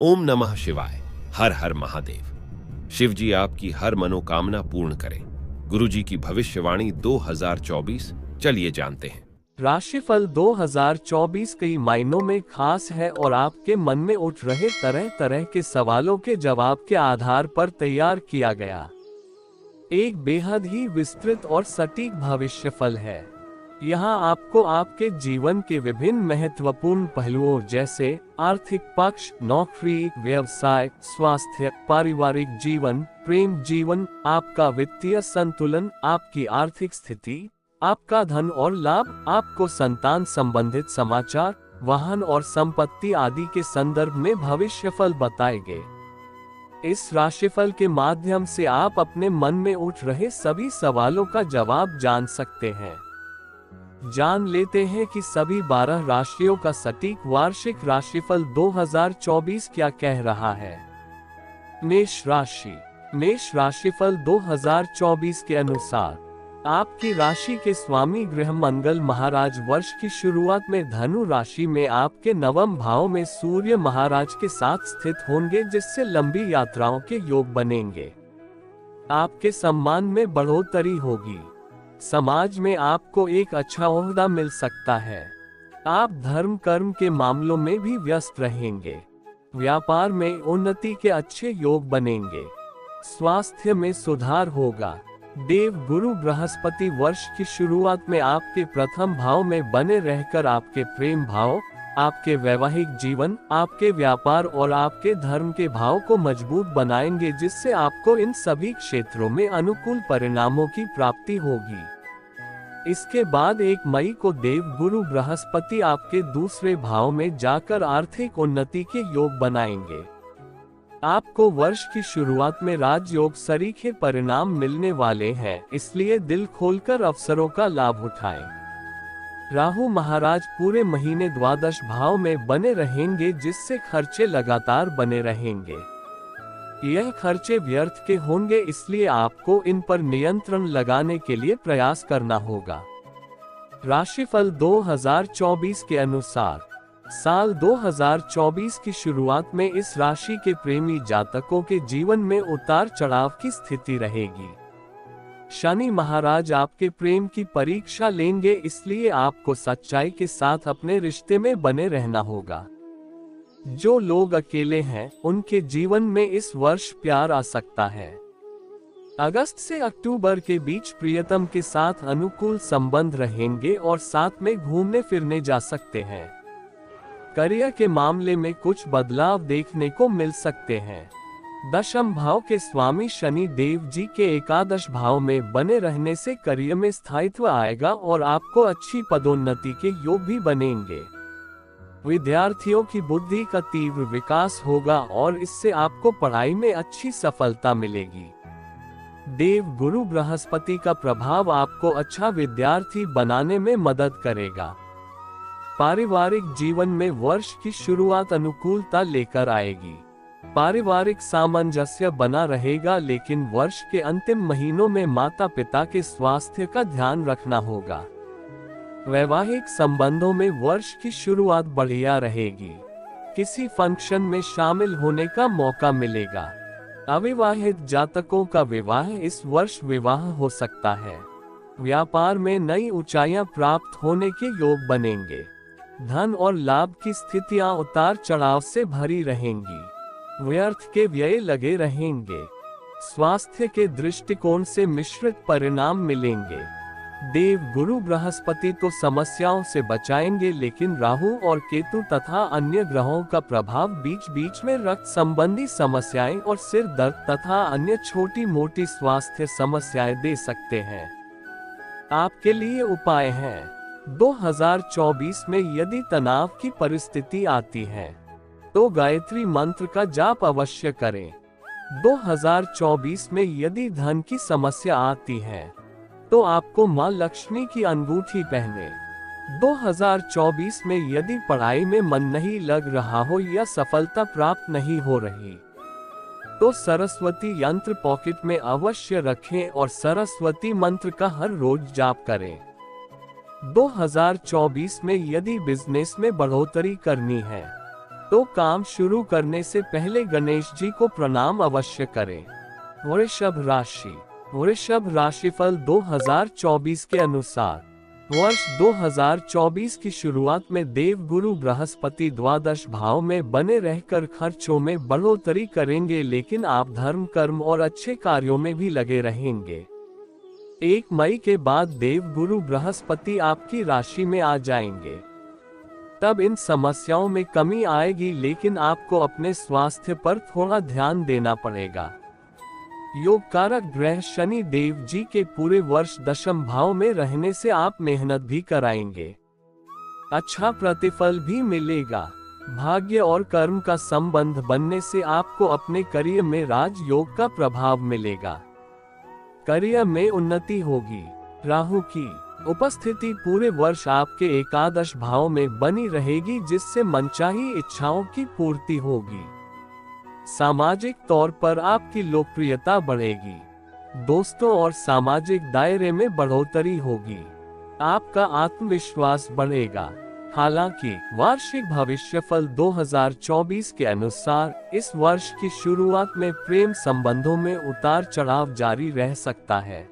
ओम नमः शिवाय। हर हर महादेव। शिव जी आपकी हर मनोकामना पूर्ण करें। गुरु जी की भविष्यवाणी 2024। चलिए जानते हैं। राशिफल 2024 कई मायनों में खास है और आपके मन में उठ रहे तरह तरह के सवालों के जवाब के आधार पर तैयार किया गया एक बेहद ही विस्तृत और सटीक भविष्यफल है। यहाँ आपको आपके जीवन के विभिन्न महत्वपूर्ण पहलुओं जैसे आर्थिक पक्ष, नौकरी, व्यवसाय, स्वास्थ्य, पारिवारिक जीवन, प्रेम जीवन, आपका वित्तीय संतुलन, आपकी आर्थिक स्थिति, आपका धन और लाभ, आपको संतान संबंधित समाचार, वाहन और संपत्ति आदि के संदर्भ में भविष्यफल बताए गए। इस राशिफल के माध्यम से आप अपने मन में उठ रहे सभी सवालों का जवाब जान सकते हैं। जान लेते हैं कि सभी 12 राशियों का सटीक वार्षिक राशिफल 2024 क्या कह रहा है। मेष राशि। मेष राशिफल 2024 के अनुसार आपकी राशि के स्वामी ग्रह मंगल महाराज वर्ष की शुरुआत में धनु राशि में आपके नवम भाव में सूर्य महाराज के साथ स्थित होंगे, जिससे लंबी यात्राओं के योग बनेंगे। आपके सम्मान में बढ़ोतरी होगी। समाज में आपको एक अच्छा ओहदा मिल सकता है। आप धर्म कर्म के मामलों में भी व्यस्त रहेंगे। व्यापार में उन्नति के अच्छे योग बनेंगे। स्वास्थ्य में सुधार होगा। देव गुरु बृहस्पति वर्ष की शुरुआत में आपके प्रथम भाव में बने रहकर आपके प्रेम भाव, आपके वैवाहिक जीवन, आपके व्यापार और आपके धर्म के भाव को मजबूत बनाएंगे, जिससे आपको इन सभी क्षेत्रों में अनुकूल परिणामों की प्राप्ति होगी। इसके बाद 1 मई को देव गुरु बृहस्पति आपके दूसरे भाव में जाकर आर्थिक उन्नति के योग बनाएंगे। आपको वर्ष की शुरुआत में राजयोग सरीखे परिणाम मिलने वाले हैं, इसलिए दिल खोलकर अवसरों का लाभ उठाएं। राहु महाराज पूरे महीने द्वादश भाव में बने रहेंगे, जिससे खर्चे लगातार बने रहेंगे। यह खर्चे व्यर्थ के होंगे, इसलिए आपको इन पर नियंत्रण लगाने के लिए प्रयास करना होगा। राशिफल 2024 के अनुसार साल 2024 की शुरुआत में इस राशि के प्रेमी जातकों के जीवन में उतार चढ़ाव की स्थिति रहेगी। शनि महाराज आपके प्रेम की परीक्षा लेंगे, इसलिए आपको सच्चाई के साथ अपने रिश्ते में बने रहना होगा। जो लोग अकेले हैं, उनके जीवन में इस वर्ष प्यार आ सकता है। अगस्त से अक्टूबर के बीच प्रियतम के साथ अनुकूल संबंध रहेंगे और साथ में घूमने फिरने जा सकते हैं। करियर के मामले में कुछ बदलाव देखने को मिल सकते हैं। दशम भाव के स्वामी शनि देव जी के एकादश भाव में बने रहने से करियर में स्थायित्व आएगा और आपको अच्छी पदोन्नति के योग भी बनेंगे। विद्यार्थियों की बुद्धि का तीव्र विकास होगा और इससे आपको पढ़ाई में अच्छी सफलता मिलेगी। देव गुरु बृहस्पति का प्रभाव आपको अच्छा विद्यार्थी बनाने में मदद करेगा। पारिवारिक जीवन में वर्ष की शुरुआत अनुकूलता लेकर आएगी। पारिवारिक सामंजस्य बना रहेगा, लेकिन वर्ष के अंतिम महीनों में माता पिता के स्वास्थ्य का ध्यान रखना होगा। वैवाहिक संबंधों में वर्ष की शुरुआत बढ़िया रहेगी। किसी फंक्शन में शामिल होने का मौका मिलेगा। अविवाहित जातकों का विवाह इस वर्ष विवाह हो सकता है। व्यापार में नई ऊंचाइयां प्राप्त होने के योग बनेंगे। धन और लाभ की स्थितियां उतार चढ़ाव से भरी रहेंगी। व्यर्थ के व्यय लगे रहेंगे। स्वास्थ्य के दृष्टिकोण से मिश्रित परिणाम मिलेंगे। देव गुरु बृहस्पति तो समस्याओं से बचाएंगे, लेकिन राहु और केतु तथा अन्य ग्रहों का प्रभाव बीच बीच में रक्त संबंधी समस्याएं और सिर दर्द तथा अन्य छोटी मोटी स्वास्थ्य समस्याएं दे सकते हैं। आपके लिए उपाय हैं। 2024 में यदि तनाव की परिस्थिति आती है तो गायत्री मंत्र का जाप अवश्य करें। 2024 में यदि धन की समस्या आती है तो आपको मां लक्ष्मी की अंगूठी पहने। 2024 में यदि पढ़ाई में मन नहीं लग रहा हो या सफलता प्राप्त नहीं हो रही तो सरस्वती यंत्र पॉकेट में अवश्य रखें और सरस्वती मंत्र का हर रोज जाप करें। 2024 में यदि बिजनेस में बढ़ोतरी करनी है तो काम शुरू करने से पहले गणेश जी को प्रणाम अवश्य करें। वृषभ राशि। वृषभ राशिफल 2024 के अनुसार वर्ष 2024 की शुरुआत में देवगुरु बृहस्पति द्वादश भाव में बने रहकर खर्चों में बढ़ोतरी करेंगे, लेकिन आप धर्म कर्म और अच्छे कार्यों में भी लगे रहेंगे। 1 मई के बाद देवगुरु बृहस्पति आपकी राशि में आ जाएंगे। तब इन समस्याओं में कमी आएगी, लेकिन आपको अपने स्वास्थ्य पर थोड़ा ध्यान देना पड़ेगा। योग कारक ग्रह शनि देव जी के पूरे वर्ष दशम भाव में रहने से आप मेहनत भी कराएंगे, अच्छा प्रतिफल भी मिलेगा। भाग्य और कर्म का संबंध बनने से आपको अपने करियर में राजयोग का प्रभाव मिलेगा। करियर में उन्नति होगी। राहु की उपस्थिति पूरे वर्ष आपके एकादश भाव में बनी रहेगी, जिससे मनचाही इच्छाओं की पूर्ति होगी। सामाजिक तौर पर आपकी लोकप्रियता बढ़ेगी। दोस्तों और सामाजिक दायरे में बढ़ोतरी होगी। आपका आत्मविश्वास बढ़ेगा। हालांकि वार्षिक भविष्यफल 2024 के अनुसार इस वर्ष की शुरुआत में प्रेम संबंधों में उतार चढ़ाव जारी रह सकता है।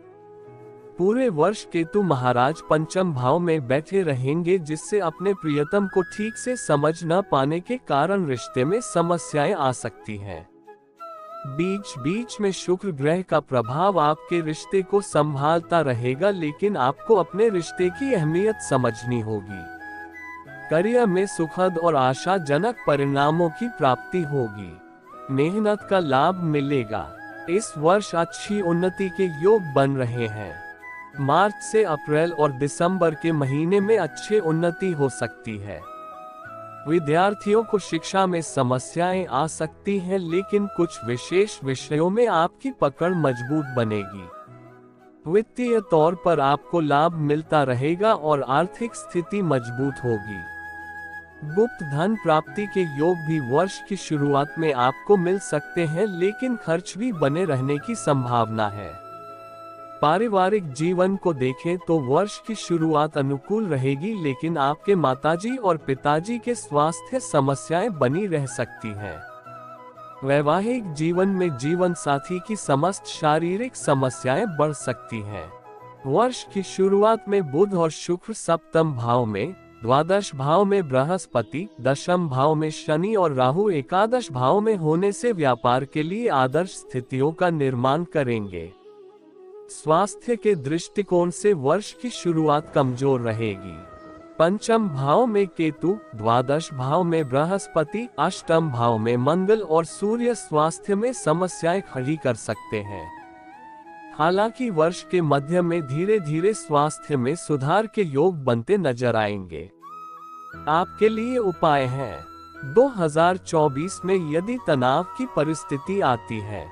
पूरे वर्ष केतु महाराज पंचम भाव में बैठे रहेंगे, जिससे अपने प्रियतम को ठीक से समझ न पाने के कारण रिश्ते में समस्याएं आ सकती हैं। बीच बीच में शुक्र ग्रह का प्रभाव आपके रिश्ते को संभालता रहेगा, लेकिन आपको अपने रिश्ते की अहमियत समझनी होगी। करियर में सुखद और आशाजनक परिणामों की प्राप्ति होगी। मेहनत का लाभ मिलेगा। इस वर्ष अच्छी उन्नति के योग बन रहे हैं। मार्च से अप्रैल और दिसंबर के महीने में अच्छी उन्नति हो सकती है। विद्यार्थियों को शिक्षा में समस्याएं आ सकती हैं, लेकिन कुछ विशेष विषयों में आपकी पकड़ मजबूत बनेगी। वित्तीय तौर पर आपको लाभ मिलता रहेगा और आर्थिक स्थिति मजबूत होगी। गुप्त धन प्राप्ति के योग भी वर्ष की शुरुआत में आपको मिल सकते हैं, लेकिन खर्च भी बने रहने की संभावना है। पारिवारिक जीवन को देखें तो वर्ष की शुरुआत अनुकूल रहेगी, लेकिन आपके माताजी और पिताजी के स्वास्थ्य समस्याएं बनी रह सकती हैं। वैवाहिक जीवन में जीवन साथी की समस्त शारीरिक समस्याएं बढ़ सकती हैं। वर्ष की शुरुआत में बुध और शुक्र सप्तम भाव में, द्वादश भाव में बृहस्पति, दशम भाव में शनि और राहु एकादश भाव में होने से व्यापार के लिए आदर्श स्थितियों का निर्माण करेंगे। स्वास्थ्य के दृष्टिकोण से वर्ष की शुरुआत कमजोर रहेगी। पंचम भाव में केतु, द्वादश भाव में बृहस्पति, अष्टम भाव में मंगल और सूर्य स्वास्थ्य में समस्याएं खड़ी कर सकते हैं। हालांकि वर्ष के मध्य में धीरे धीरे स्वास्थ्य में सुधार के योग बनते नजर आएंगे। आपके लिए उपाय हैं। 2024 में यदि तनाव की परिस्थिति आती है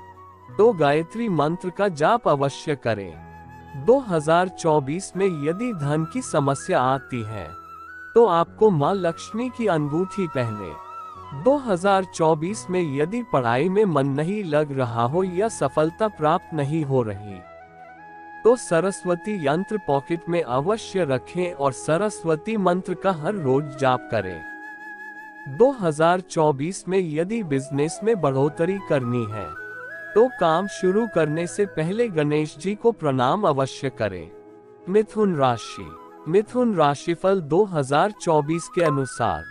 तो गायत्री मंत्र का जाप अवश्य करें। 2024 में यदि धन की समस्या आती है तो आपको मां लक्ष्मी की अंगूठी पहने। 2024 में यदि पढ़ाई में मन नहीं लग रहा हो या सफलता प्राप्त नहीं हो रही तो सरस्वती यंत्र पॉकेट में अवश्य रखें और सरस्वती मंत्र का हर रोज जाप करें। 2024 में यदि बिजनेस में बढ़ोतरी करनी है तो काम शुरू करने से पहले गणेश जी को प्रणाम अवश्य करें। मिथुन राशि। मिथुन राशिफल 2024 के अनुसार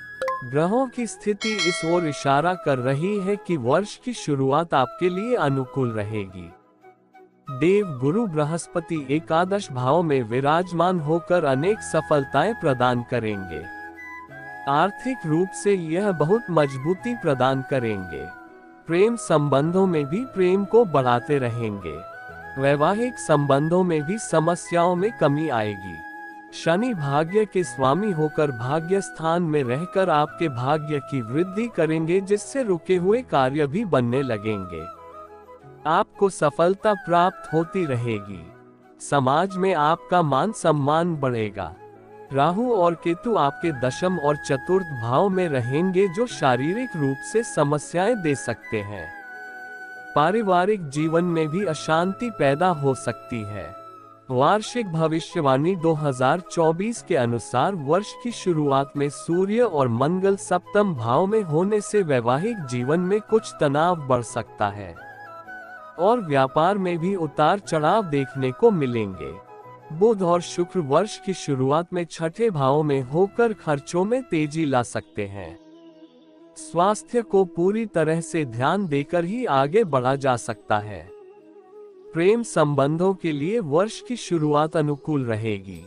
ग्रहों की स्थिति इस ओर इशारा कर रही है कि वर्ष की शुरुआत आपके लिए अनुकूल रहेगी। देव गुरु बृहस्पति एकादश भाव में विराजमान होकर अनेक सफलताएं प्रदान करेंगे। आर्थिक रूप से यह बहुत मजबूती प्रदान करेंगे। प्रेम संबंधों में भी प्रेम को बढ़ाते रहेंगे। वैवाहिक संबंधों में भी समस्याओं में कमी आएगी। शनि भाग्य के स्वामी होकर भाग्य स्थान में रहकर आपके भाग्य की वृद्धि करेंगे, जिससे रुके हुए कार्य भी बनने लगेंगे। आपको सफलता प्राप्त होती रहेगी। समाज में आपका मान सम्मान बढ़ेगा। राहु और केतु आपके दशम और चतुर्थ भाव में रहेंगे, जो शारीरिक रूप से समस्याएं दे सकते हैं। पारिवारिक जीवन में भी अशांति पैदा हो सकती है। वार्षिक भविष्यवाणी 2024 के अनुसार वर्ष की शुरुआत में सूर्य और मंगल सप्तम भाव में होने से वैवाहिक जीवन में कुछ तनाव बढ़ सकता है और व्यापार में भी उतार चढ़ाव देखने को मिलेंगे। बुध और शुक्र वर्ष की शुरुआत में छठे भाव में होकर खर्चों में तेजी ला सकते हैं। स्वास्थ्य को पूरी तरह से ध्यान देकर ही आगे बढ़ा जा सकता है। प्रेम संबंधों के लिए वर्ष की शुरुआत अनुकूल रहेगी।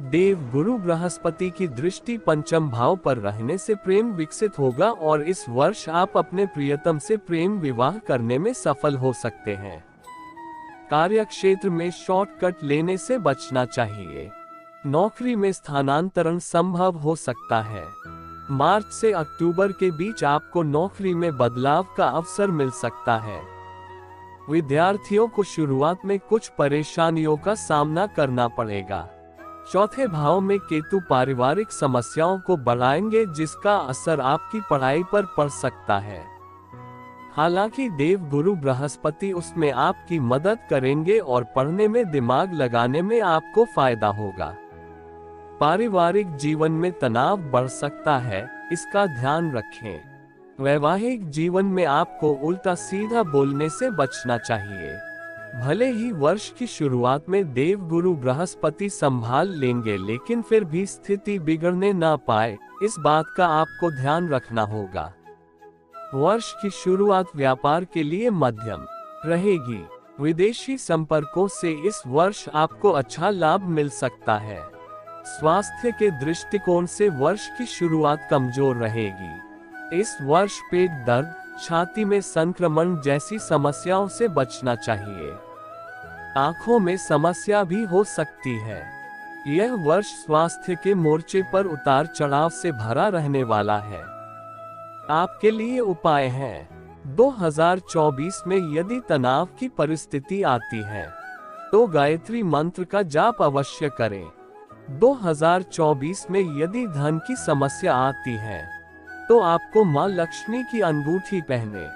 देव गुरु बृहस्पति की दृष्टि पंचम भाव पर रहने से प्रेम विकसित होगा और इस वर्ष आप अपने प्रियतम से प्रेम विवाह करने में सफल हो सकते हैं। कार्य क्षेत्र में शॉर्टकट लेने से बचना चाहिए। नौकरी में स्थानांतरण संभव हो सकता है। मार्च से अक्टूबर के बीच आपको नौकरी में बदलाव का अवसर मिल सकता है। विद्यार्थियों को शुरुआत में कुछ परेशानियों का सामना करना पड़ेगा। चौथे भाव में केतु पारिवारिक समस्याओं को बढ़ाएंगे, जिसका असर आपकी पढ़ाई पर पड़ सकता है। हालांकि देव गुरु बृहस्पति उसमें आपकी मदद करेंगे और पढ़ने में दिमाग लगाने में आपको फायदा होगा। पारिवारिक जीवन में तनाव बढ़ सकता है, इसका ध्यान रखें। वैवाहिक जीवन में आपको उल्टा सीधा बोलने से बचना चाहिए। भले ही वर्ष की शुरुआत में देव गुरु बृहस्पति संभाल लेंगे, लेकिन फिर भी स्थिति बिगड़ने ना पाए, इस बात का आपको ध्यान रखना होगा। वर्ष की शुरुआत व्यापार के लिए मध्यम रहेगी। विदेशी संपर्कों से इस वर्ष आपको अच्छा लाभ मिल सकता है। स्वास्थ्य के दृष्टिकोण से वर्ष की शुरुआत कमजोर रहेगी। इस वर्ष पेट दर्द, छाती में संक्रमण जैसी समस्याओं से बचना चाहिए। आंखों में समस्या भी हो सकती है। यह वर्ष स्वास्थ्य के मोर्चे पर उतार चढ़ाव से भरा रहने वाला है। आपके लिए उपाय हैं। 2024 में यदि तनाव की परिस्थिति आती है तो गायत्री मंत्र का जाप अवश्य करें। 2024 में यदि धन की समस्या आती है तो आपको मां लक्ष्मी की अंगूठी पहने।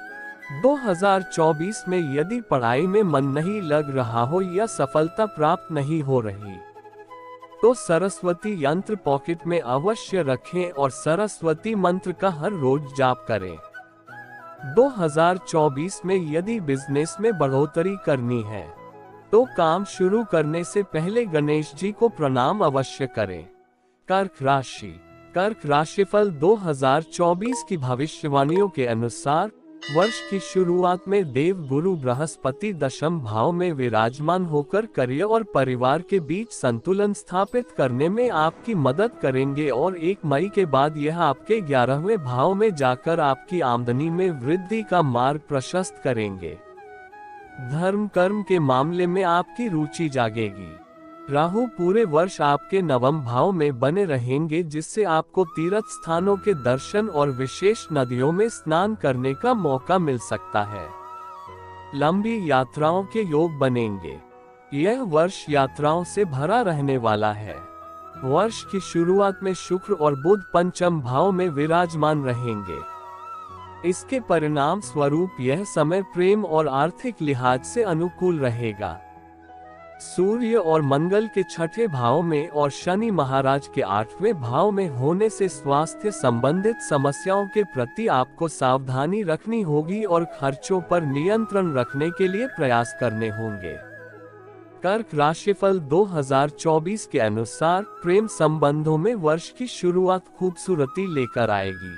2024 में यदि पढ़ाई में मन नहीं लग रहा हो या सफलता प्राप्त नहीं हो रही तो सरस्वती यंत्र पॉकेट में अवश्य रखें और सरस्वती मंत्र का हर रोज जाप करें। 2024 में यदि बिजनेस में बढ़ोतरी करनी है तो काम शुरू करने से पहले गणेश जी को प्रणाम अवश्य करें। कर्क राशि। कर्क राशिफल 2024 की भविष्यवाणियों के अनुसार वर्ष की शुरुआत में देव गुरु बृहस्पति दशम भाव में विराजमान होकर करियर और परिवार के बीच संतुलन स्थापित करने में आपकी मदद करेंगे और 1 मई के बाद यह आपके 11वें भाव में जाकर आपकी आमदनी में वृद्धि का मार्ग प्रशस्त करेंगे। धर्म कर्म के मामले में आपकी रुचि जागेगी। राहु पूरे वर्ष आपके 9वें भाव में बने रहेंगे, जिससे आपको तीर्थ स्थानों के दर्शन और विशेष नदियों में स्नान करने का मौका मिल सकता है। लंबी यात्राओं के योग बनेंगे। यह वर्ष यात्राओं से भरा रहने वाला है। वर्ष की शुरुआत में शुक्र और बुध पंचम भाव में विराजमान रहेंगे। इसके परिणाम स्वरूप यह समय प्रेम और आर्थिक लिहाज से अनुकूल रहेगा। सूर्य और मंगल के छठे भाव में और शनि महाराज के 8वें भाव में होने से स्वास्थ्य संबंधित समस्याओं के प्रति आपको सावधानी रखनी होगी और खर्चों पर नियंत्रण रखने के लिए प्रयास करने होंगे। कर्क राशिफल 2024 के अनुसार प्रेम संबंधों में वर्ष की शुरुआत खूबसूरती लेकर आएगी।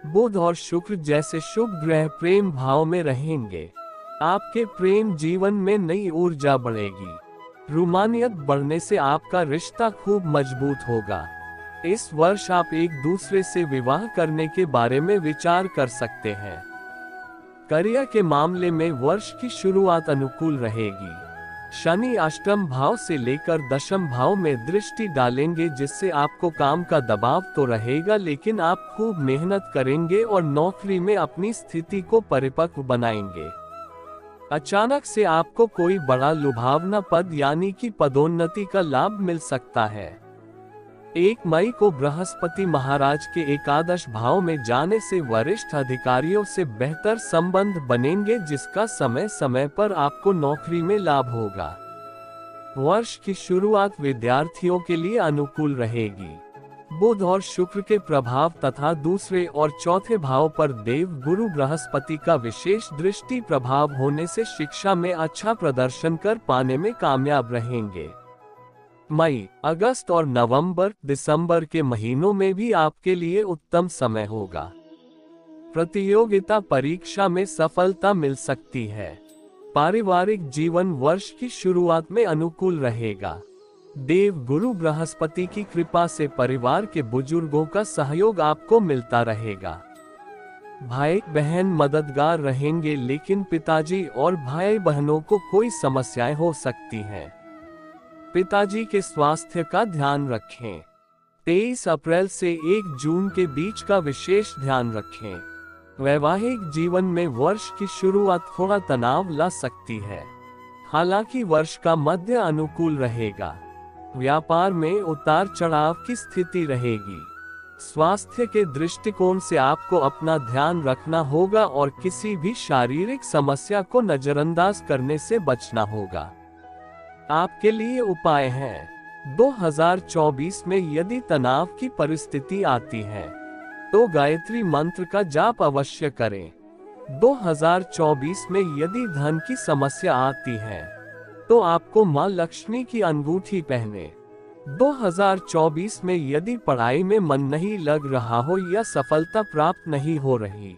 बुध और शुक्र जैसे शुभ ग्रह प्रेम भाव में रहेंगे। आपके प्रेम जीवन में नई ऊर्जा बढ़ेगी। रूमानियत बढ़ने से आपका रिश्ता खूब मजबूत होगा। इस वर्ष आप एक दूसरे से विवाह करने के बारे में विचार कर सकते हैं। करियर के मामले में वर्ष की शुरुआत अनुकूल रहेगी। शनि अष्टम भाव से लेकर दशम भाव में दृष्टि डालेंगे, जिससे आपको काम का दबाव तो रहेगा, लेकिन आप खूब मेहनत करेंगे और नौकरी में अपनी स्थिति को परिपक्व बनाएंगे। अचानक से आपको कोई बड़ा लुभावना पद यानी कि पदोन्नति का लाभ मिल सकता है। 1 मई को बृहस्पति महाराज के एकादश भाव में जाने से वरिष्ठ अधिकारियों से बेहतर संबंध बनेंगे, जिसका समय समय पर आपको नौकरी में लाभ होगा। वर्ष की शुरुआत विद्यार्थियों के लिए अनुकूल रहेगी। बुध और शुक्र के प्रभाव तथा दूसरे और चौथे भाव पर देव गुरु बृहस्पति का विशेष दृष्टि प्रभाव होने से शिक्षा में अच्छा प्रदर्शन कर पाने में कामयाब रहेंगे। मई, अगस्त और नवंबर, दिसंबर के महीनों में भी आपके लिए उत्तम समय होगा। प्रतियोगिता परीक्षा में सफलता मिल सकती है। पारिवारिक जीवन वर्ष की शुरुआत में अनुकूल रहेगा। देव गुरु बृहस्पति की कृपा से परिवार के बुजुर्गों का सहयोग आपको मिलता रहेगा। भाई बहन मददगार रहेंगे, लेकिन पिताजी और भाई बहनों को कोई समस्याएं हो सकती हैं। पिताजी के स्वास्थ्य का ध्यान रखें। 23 अप्रैल से 1 जून के बीच का विशेष ध्यान रखें। वैवाहिक जीवन में वर्ष की शुरुआत थोड़ा तनाव ला सकती है, हालांकि वर्ष का मध्य अनुकूल रहेगा। व्यापार में उतार चढ़ाव की स्थिति रहेगी। स्वास्थ्य के दृष्टिकोण से आपको अपना ध्यान रखना होगा और किसी भी शारीरिक समस्या को नजरअंदाज करने से बचना होगा। आपके लिए उपाय हैं। 2024 में यदि तनाव की परिस्थिति आती है तो गायत्री मंत्र का जाप अवश्य करें। 2024 में यदि धन की समस्या आती है तो आपको मां लक्ष्मी की अंगूठी पहने। 2024 में यदि पढ़ाई में मन नहीं लग रहा हो या सफलता प्राप्त नहीं हो रही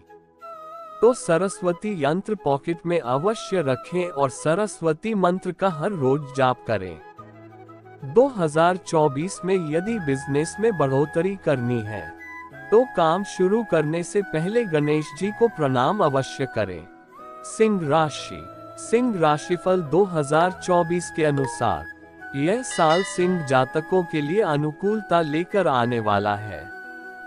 तो सरस्वती यंत्र पॉकेट में अवश्य रखें और सरस्वती मंत्र का हर रोज जाप करें। 2024 में यदि बिजनेस में बढ़ोतरी करनी है तो काम शुरू करने से पहले गणेश जी को प्रणाम अवश्य करें। सिंह राशि। सिंह राशिफल 2024 के अनुसार यह साल सिंह जातकों के लिए अनुकूलता लेकर आने वाला है।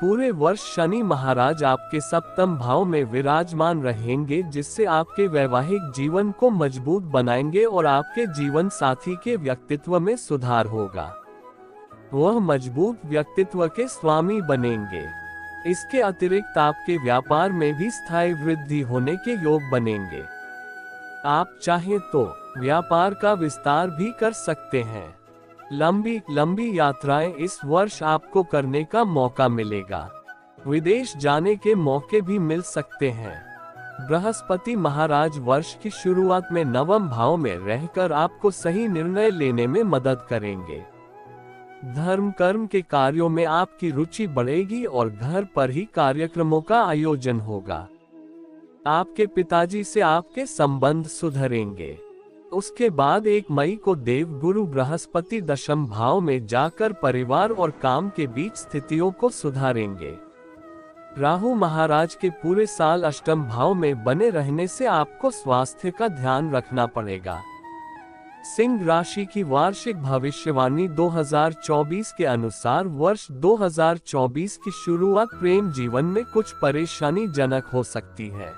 पूरे वर्ष शनि महाराज आपके सप्तम भाव में विराजमान रहेंगे, जिससे आपके वैवाहिक जीवन को मजबूत बनाएंगे और आपके जीवन साथी के व्यक्तित्व में सुधार होगा। वह मजबूत व्यक्तित्व के स्वामी बनेंगे। इसके अतिरिक्त आपके व्यापार में भी स्थायी वृद्धि होने के योग बनेंगे। आप चाहें तो व्यापार का विस्तार भी कर सकते हैं। लंबी यात्राएं इस वर्ष आपको करने का मौका मिलेगा। विदेश जाने के मौके भी मिल सकते हैं। बृहस्पति महाराज वर्ष की शुरुआत में नवम भाव में रहकर आपको सही निर्णय लेने में मदद करेंगे। धर्म कर्म के कार्यों में आपकी रुचि बढ़ेगी और घर पर ही कार्यक्रमों का आयोजन होगा। आपके पिताजी से आपके संबंध सुधरेंगे। उसके बाद 1 मई को देव गुरु बृहस्पति दशम भाव में जाकर परिवार और काम के बीच स्थितियों को सुधारेंगे। राहु महाराज के पूरे साल अष्टम भाव में बने रहने से आपको स्वास्थ्य का ध्यान रखना पड़ेगा। सिंह राशि की वार्षिक भविष्यवाणी 2024 के अनुसार वर्ष 2024 की शुरुआत प्रेम जीवन में कुछ परेशानी जनक हो सकती है।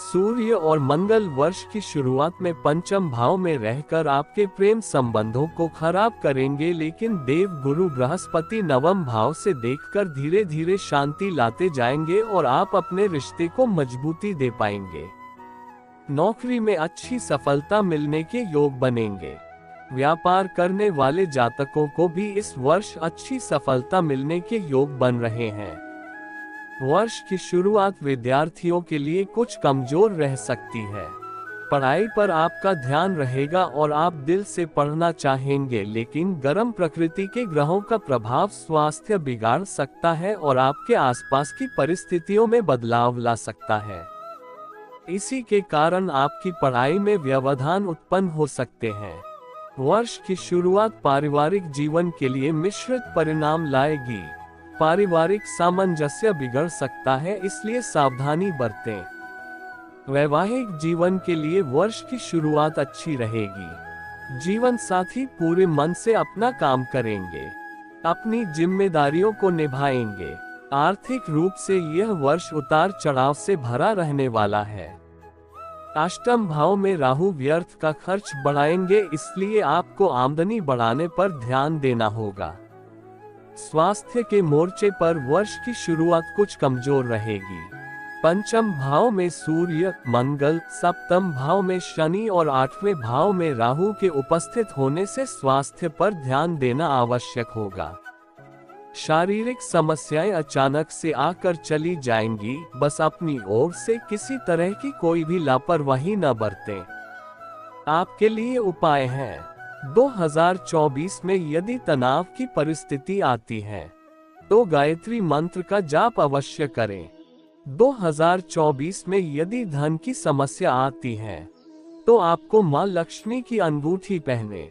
सूर्य और मंगल वर्ष की शुरुआत में पंचम भाव में रहकर आपके प्रेम संबंधों को खराब करेंगे, लेकिन देव गुरु बृहस्पति नवम भाव से देखकर धीरे धीरे शांति लाते जाएंगे और आप अपने रिश्ते को मजबूती दे पाएंगे। नौकरी में अच्छी सफलता मिलने के योग बनेंगे। व्यापार करने वाले जातकों को भी इस वर्ष अच्छी सफलता मिलने के योग बन रहे हैं। वर्ष की शुरुआत विद्यार्थियों के लिए कुछ कमजोर रह सकती है। पढ़ाई पर आपका ध्यान रहेगा और आप दिल से पढ़ना चाहेंगे, लेकिन गर्म प्रकृति के ग्रहों का प्रभाव स्वास्थ्य बिगाड़ सकता है और आपके आसपास की परिस्थितियों में बदलाव ला सकता है। इसी के कारण आपकी पढ़ाई में व्यवधान उत्पन्न हो सकते हैं। वर्ष की शुरुआत पारिवारिक जीवन के लिए मिश्रित परिणाम लाएगी। पारिवारिक सामंजस्य बिगड़ सकता है, इसलिए सावधानी बरतें। वैवाहिक जीवन के लिए वर्ष की शुरुआत अच्छी रहेगी। जीवन साथी पूरे मन से अपना काम करेंगे, अपनी जिम्मेदारियों को निभाएंगे। आर्थिक रूप से यह वर्ष उतार चढ़ाव से भरा रहने वाला है। अष्टम भाव में राहु व्यर्थ का खर्च बढ़ाएंगे, इसलिए आपको आमदनी बढ़ाने पर ध्यान देना होगा। स्वास्थ्य के मोर्चे पर वर्ष की शुरुआत कुछ कमजोर रहेगी। पंचम भाव में सूर्य, मंगल, सप्तम भाव में शनि और आठवें भाव में राहु के उपस्थित होने से स्वास्थ्य पर ध्यान देना आवश्यक होगा। शारीरिक समस्याएं अचानक से आकर चली जाएंगी, बस अपनी ओर से किसी तरह की कोई भी लापरवाही न बरतें। आपके लिए उपाय है। 2024 में यदि तनाव की परिस्थिति आती है तो गायत्री मंत्र का जाप अवश्य करें। 2024 में यदि धन की समस्या आती है तो आपको मां लक्ष्मी की अंगूठी पहने।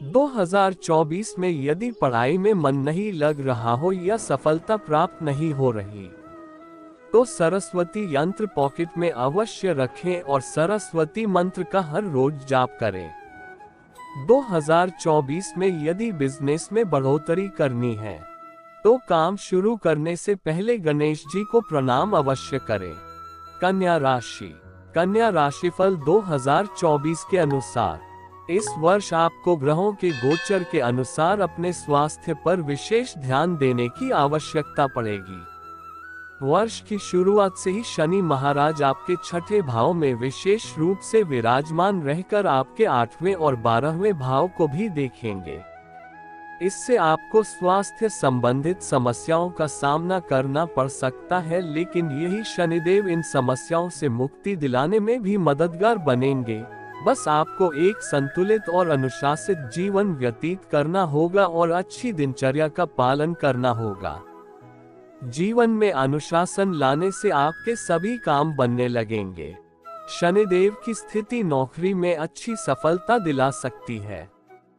2024 में यदि पढ़ाई में मन नहीं लग रहा हो या सफलता प्राप्त नहीं हो रही तो सरस्वती यंत्र पॉकेट में अवश्य रखें और सरस्वती मंत्र का हर रोज जाप करें। 2024 में यदि बिजनेस में बढ़ोतरी करनी है तो काम शुरू करने से पहले गणेश जी को प्रणाम अवश्य करें। कन्या राशि। कन्या राशिफल 2024 के अनुसार इस वर्ष आपको ग्रहों के गोचर के अनुसार अपने स्वास्थ्य पर विशेष ध्यान देने की आवश्यकता पड़ेगी। वर्ष की शुरुआत से ही शनि महाराज आपके छठे भाव में विशेष रूप से विराजमान रहकर आपके 8वें और 12वें भाव को भी देखेंगे। इससे आपको स्वास्थ्य संबंधित समस्याओं का सामना करना पड़ सकता है, लेकिन यही शनिदेव इन समस्याओं से मुक्ति दिलाने में भी मददगार बनेंगे। बस आपको एक संतुलित और अनुशासित जीवन व्यतीत करना होगा और अच्छी दिनचर्या का पालन करना होगा। जीवन में अनुशासन लाने से आपके सभी काम बनने लगेंगे। शनिदेव की स्थिति नौकरी में अच्छी सफलता दिला सकती है।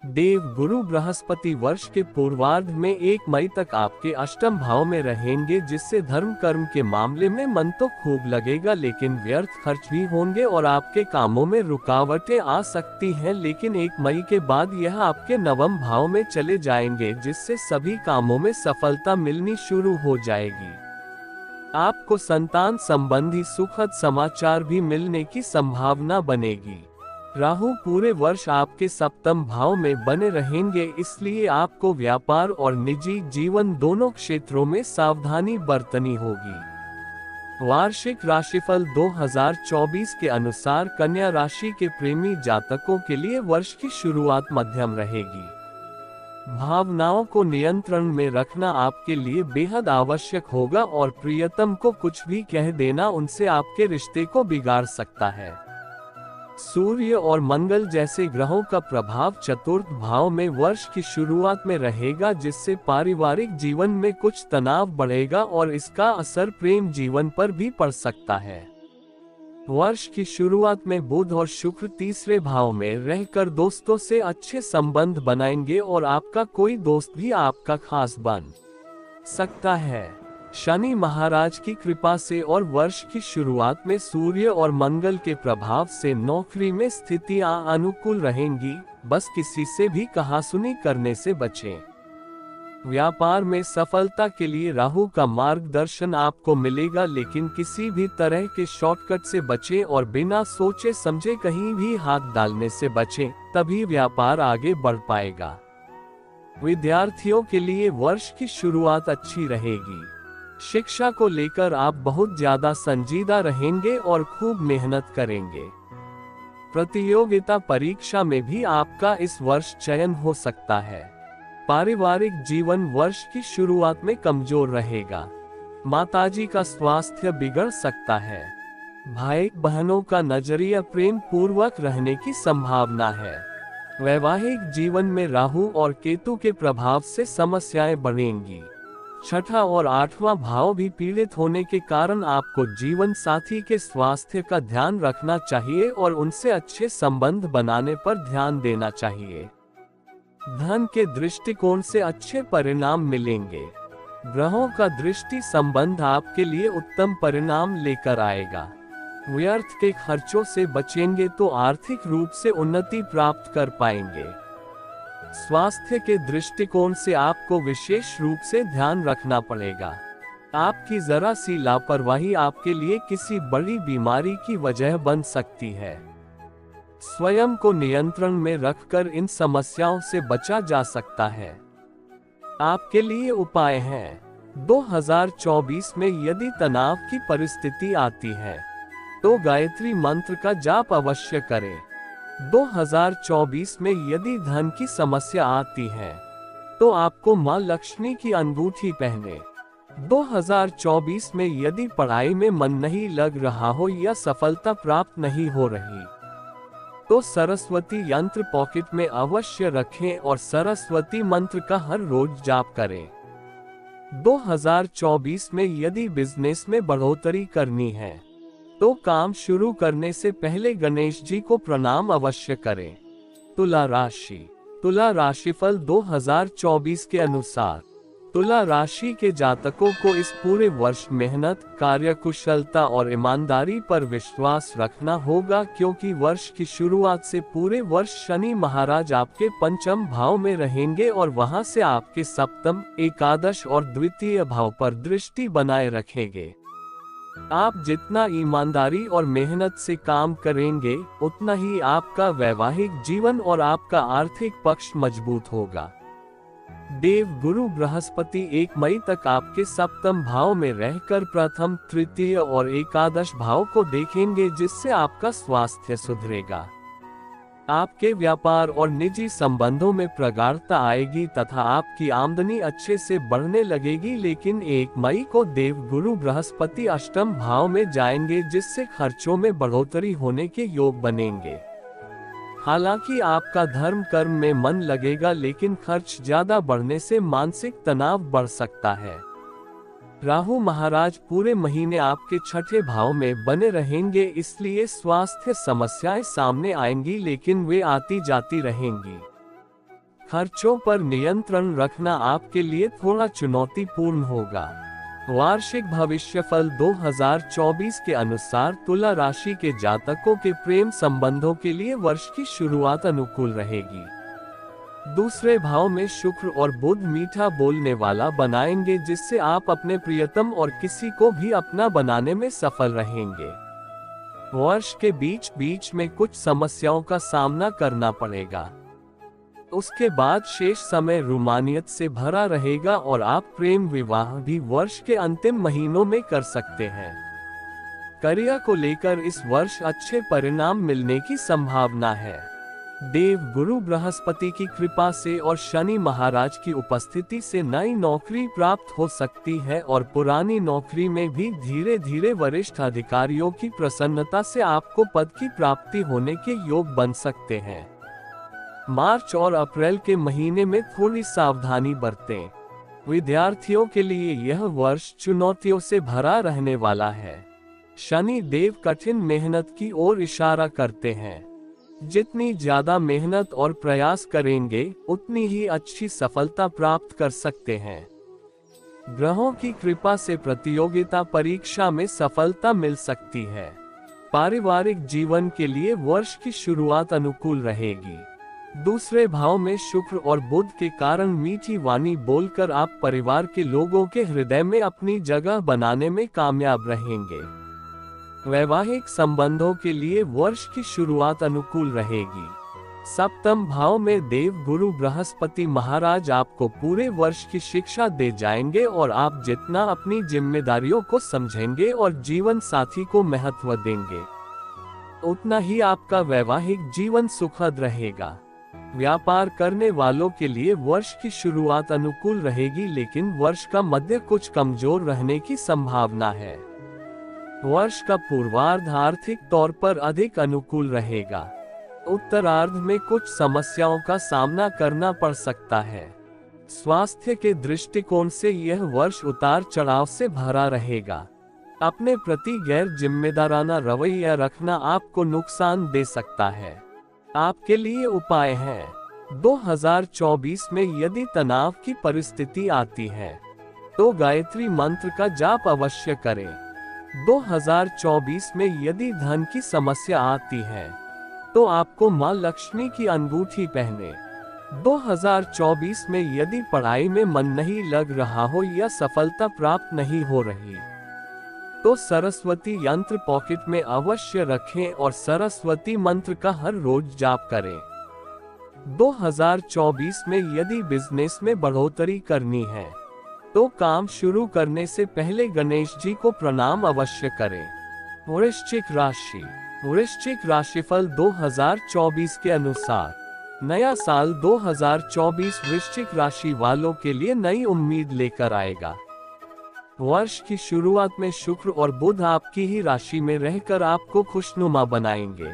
देव गुरु बृहस्पति वर्ष के पूर्वार्ध में 1 मई तक आपके अष्टम भाव में रहेंगे, जिससे धर्म कर्म के मामले में मन तो खूब लगेगा, लेकिन व्यर्थ खर्च भी होंगे और आपके कामों में रुकावटें आ सकती हैं। लेकिन 1 मई के बाद यह आपके नवम भाव में चले जाएंगे, जिससे सभी कामों में सफलता मिलनी शुरू हो जाएगी। आपको संतान संबंधी सुखद समाचार भी मिलने की संभावना बनेगी। राहु पूरे वर्ष आपके सप्तम भाव में बने रहेंगे, इसलिए आपको व्यापार और निजी जीवन दोनों क्षेत्रों में सावधानी बरतनी होगी। वार्षिक राशिफल 2024 के अनुसार कन्या राशि के प्रेमी जातकों के लिए वर्ष की शुरुआत मध्यम रहेगी। भावनाओं को नियंत्रण में रखना आपके लिए बेहद आवश्यक होगा और प्रियतम को कुछ भी कह देना उनसे आपके रिश्ते को बिगाड़ सकता है। सूर्य और मंगल जैसे ग्रहों का प्रभाव चतुर्थ भाव में वर्ष की शुरुआत में रहेगा, जिससे पारिवारिक जीवन में कुछ तनाव बढ़ेगा और इसका असर प्रेम जीवन पर भी पड़ सकता है। वर्ष की शुरुआत में बुध और शुक्र तीसरे भाव में रहकर दोस्तों से अच्छे संबंध बनाएंगे और आपका कोई दोस्त भी आपका खास बन सकता है। शनि महाराज की कृपा से और वर्ष की शुरुआत में सूर्य और मंगल के प्रभाव से नौकरी में स्थितियां अनुकूल रहेंगी, बस किसी से भी कहासुनी करने से बचें। व्यापार में सफलता के लिए राहु का मार्गदर्शन आपको मिलेगा, लेकिन किसी भी तरह के शॉर्टकट से बचें और बिना सोचे समझे कहीं भी हाथ डालने से बचें, तभी व्यापार आगे बढ़ पाएगा। विद्यार्थियों के लिए वर्ष की शुरुआत अच्छी रहेगी। शिक्षा को लेकर आप बहुत ज्यादा संजीदा रहेंगे और खूब मेहनत करेंगे। प्रतियोगिता परीक्षा में भी आपका इस वर्ष चयन हो सकता है। पारिवारिक जीवन वर्ष की शुरुआत में कमजोर रहेगा। माताजी का स्वास्थ्य बिगड़ सकता है। भाई बहनों का नजरिया प्रेम पूर्वक रहने की संभावना है। वैवाहिक जीवन में राहु और केतु के प्रभाव से समस्याएं बढ़ेंगी। छठा और 8वां भाव भी पीड़ित होने के कारण आपको जीवन साथी के स्वास्थ्य का ध्यान रखना चाहिए और उनसे अच्छे संबंध बनाने पर ध्यान देना चाहिए। धन के दृष्टिकोण से अच्छे परिणाम मिलेंगे। ग्रहों का दृष्टि संबंध आपके लिए उत्तम परिणाम लेकर आएगा। व्यर्थ के खर्चों से बचेंगे तो आर्थिक रूप से उन्नति प्राप्त कर पाएंगे। स्वास्थ्य के दृष्टिकोण से आपको विशेष रूप से ध्यान रखना पड़ेगा। आपकी जरा सी लापरवाही आपके लिए किसी बड़ी बीमारी की वजह बन सकती है। स्वयं को नियंत्रण में रखकर इन समस्याओं से बचा जा सकता है। आपके लिए उपाय है। 2024 में यदि तनाव की परिस्थिति आती है तो गायत्री मंत्र का जाप अवश्य करें। 2024 में यदि धन की समस्या आती है तो आपको मां लक्ष्मी की अंगूठी पहने। 2024 में यदि पढ़ाई में मन नहीं लग रहा हो या सफलता प्राप्त नहीं हो रही तो सरस्वती यंत्र पॉकेट में अवश्य रखें और सरस्वती मंत्र का हर रोज जाप करें। 2024 में यदि बिजनेस में बढ़ोतरी करनी है तो काम शुरू करने से पहले गणेश जी को प्रणाम अवश्य करें। तुला राशिफल 2024 के अनुसार तुला राशि के जातकों को इस पूरे वर्ष मेहनत, कार्यकुशलता और ईमानदारी पर विश्वास रखना होगा, क्योंकि वर्ष की शुरुआत से पूरे वर्ष शनि महाराज आपके पंचम भाव में रहेंगे और वहां से आपके सप्तम, एकादश और द्वितीय भाव पर दृष्टि बनाए रखेंगे। आप जितना ईमानदारी और मेहनत से काम करेंगे उतना ही आपका वैवाहिक जीवन और आपका आर्थिक पक्ष मजबूत होगा। देव गुरु बृहस्पति 1 मई तक आपके सप्तम भाव में रहकर प्रथम, तृतीय और एकादश भाव को देखेंगे, जिससे आपका स्वास्थ्य सुधरेगा। आपके व्यापार और निजी संबंधों में प्रगाढ़ता आएगी तथा आपकी आमदनी अच्छे से बढ़ने लगेगी, लेकिन 1 मई को देव गुरु बृहस्पति अष्टम भाव में जाएंगे, जिससे खर्चों में बढ़ोतरी होने के योग बनेंगे। हालांकि आपका धर्म कर्म में मन लगेगा, लेकिन खर्च ज्यादा बढ़ने से मानसिक तनाव बढ़ सकता है। राहु महाराज पूरे महीने आपके छठे भाव में बने रहेंगे, इसलिए स्वास्थ्य समस्याएं सामने आएंगी, लेकिन वे आती जाती रहेंगी। खर्चों पर नियंत्रण रखना आपके लिए थोड़ा चुनौतीपूर्ण होगा। वार्षिक भविष्यफल 2024 के अनुसार तुला राशि के जातकों के प्रेम संबंधों के लिए वर्ष की शुरुआत अनुकूल रहेगी। दूसरे भाव में शुक्र और बुध मीठा बोलने वाला बनाएंगे, जिससे आप अपने प्रियतम और किसी को भी अपना बनाने में सफल रहेंगे। वर्ष के बीच बीच में कुछ समस्याओं का सामना करना पड़ेगा। उसके बाद शेष समय रोमानियत से भरा रहेगा और आप प्रेम विवाह भी वर्ष के अंतिम महीनों में कर सकते हैं। करियर को लेकर इस वर्ष अच्छे परिणाम मिलने की संभावना है। देव गुरु बृहस्पति की कृपा से और शनि महाराज की उपस्थिति से नई नौकरी प्राप्त हो सकती है और पुरानी नौकरी में भी धीरे धीरे वरिष्ठ अधिकारियों की प्रसन्नता से आपको पद की प्राप्ति होने के योग बन सकते हैं। मार्च और अप्रैल के महीने में थोड़ी सावधानी बरतें। विद्यार्थियों के लिए यह वर्ष चुनौतियों से भरा रहने वाला है। शनि देव कठिन मेहनत की ओर इशारा करते हैं। जितनी ज्यादा मेहनत और प्रयास करेंगे उतनी ही अच्छी सफलता प्राप्त कर सकते हैं। ग्रहों की कृपा से प्रतियोगिता परीक्षा में सफलता मिल सकती है। पारिवारिक जीवन के लिए वर्ष की शुरुआत अनुकूल रहेगी। दूसरे भाव में शुक्र और बुध के कारण मीठी वाणी बोलकर आप परिवार के लोगों के हृदय में अपनी जगह बनाने में कामयाब रहेंगे। वैवाहिक संबंधों के लिए वर्ष की शुरुआत अनुकूल रहेगी। सप्तम भाव में देव गुरु बृहस्पति महाराज आपको पूरे वर्ष की शिक्षा दे जाएंगे और आप जितना अपनी जिम्मेदारियों को समझेंगे और जीवन साथी को महत्व देंगे उतना ही आपका वैवाहिक जीवन सुखद रहेगा। व्यापार करने वालों के लिए वर्ष की शुरुआत अनुकूल रहेगी, लेकिन वर्ष का मध्य कुछ कमजोर रहने की संभावना है। वर्ष का पूर्वार्ध आर्थिक तौर पर अधिक अनुकूल रहेगा। उत्तरार्ध में कुछ समस्याओं का सामना करना पड़ सकता है। स्वास्थ्य के दृष्टिकोण से यह वर्ष उतार चढ़ाव से भरा रहेगा। अपने प्रति गैर जिम्मेदाराना रवैया रखना आपको नुकसान दे सकता है। आपके लिए उपाय है। 2024 में यदि तनाव की परिस्थिति आती है तो गायत्री मंत्र का जाप अवश्य करें। 2024 में यदि धन की समस्या आती है तो आपको मां लक्ष्मी की अंगूठी पहने। 2024 में यदि पढ़ाई में मन नहीं लग रहा हो या सफलता प्राप्त नहीं हो रही तो सरस्वती यंत्र पॉकेट में अवश्य रखें और सरस्वती मंत्र का हर रोज जाप करें। 2024 में यदि बिजनेस में बढ़ोतरी करनी है तो काम शुरू करने से पहले गणेश जी को प्रणाम अवश्य करें। वृश्चिक राशि। वृश्चिक राशिफल 2024 के अनुसार नया साल 2024 वृश्चिक राशि वालों के लिए नई उम्मीद लेकर आएगा। वर्ष की शुरुआत में शुक्र और बुध आपकी ही राशि में रहकर आपको खुशनुमा बनाएंगे।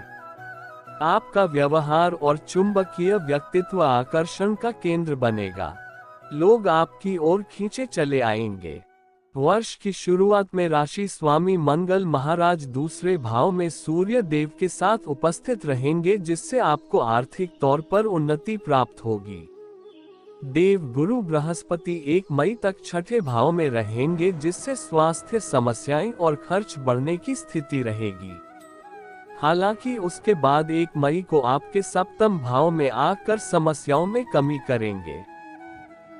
आपका व्यवहार और चुंबकीय व्यक्तित्व आकर्षण का केंद्र बनेगा। लोग आपकी ओर खींचे चले आएंगे। वर्ष की शुरुआत में राशि स्वामी मंगल महाराज दूसरे भाव में सूर्य देव के साथ उपस्थित रहेंगे, जिससे आपको आर्थिक तौर पर उन्नति प्राप्त होगी। देव गुरु बृहस्पति 1 मई तक छठे भाव में रहेंगे, जिससे स्वास्थ्य समस्याएं और खर्च बढ़ने की स्थिति रहेगी। हालांकि उसके बाद 1 मई को आपके सप्तम भाव में आकर समस्याओं में कमी करेंगे।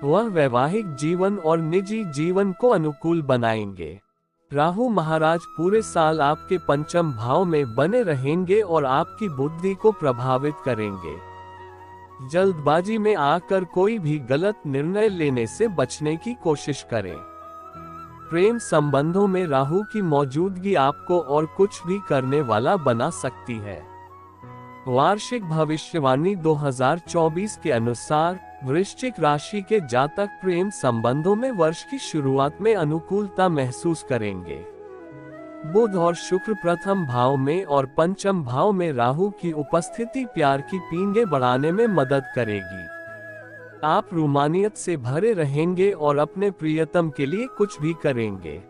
वह वैवाहिक जीवन और निजी जीवन को अनुकूल बनाएंगे। राहु महाराज पूरे साल आपके पंचम भाव में बने रहेंगे और आपकी बुद्धि को प्रभावित करेंगे। जल्दबाजी में आकर कोई भी गलत निर्णय लेने से बचने की कोशिश करें। प्रेम संबंधों में राहु की मौजूदगी आपको और कुछ भी करने वाला बना सकती है। वार्षिक भविष्यवाणी 2024 के अनुसार वृश्चिक राशि के जातक प्रेम संबंधों में वर्ष की शुरुआत में अनुकूलता महसूस करेंगे। बुध और शुक्र प्रथम भाव में और पंचम भाव में राहु की उपस्थिति प्यार की पींगे बढ़ाने में मदद करेगी। आप रूमानियत से भरे रहेंगे और अपने प्रियतम के लिए कुछ भी करेंगे।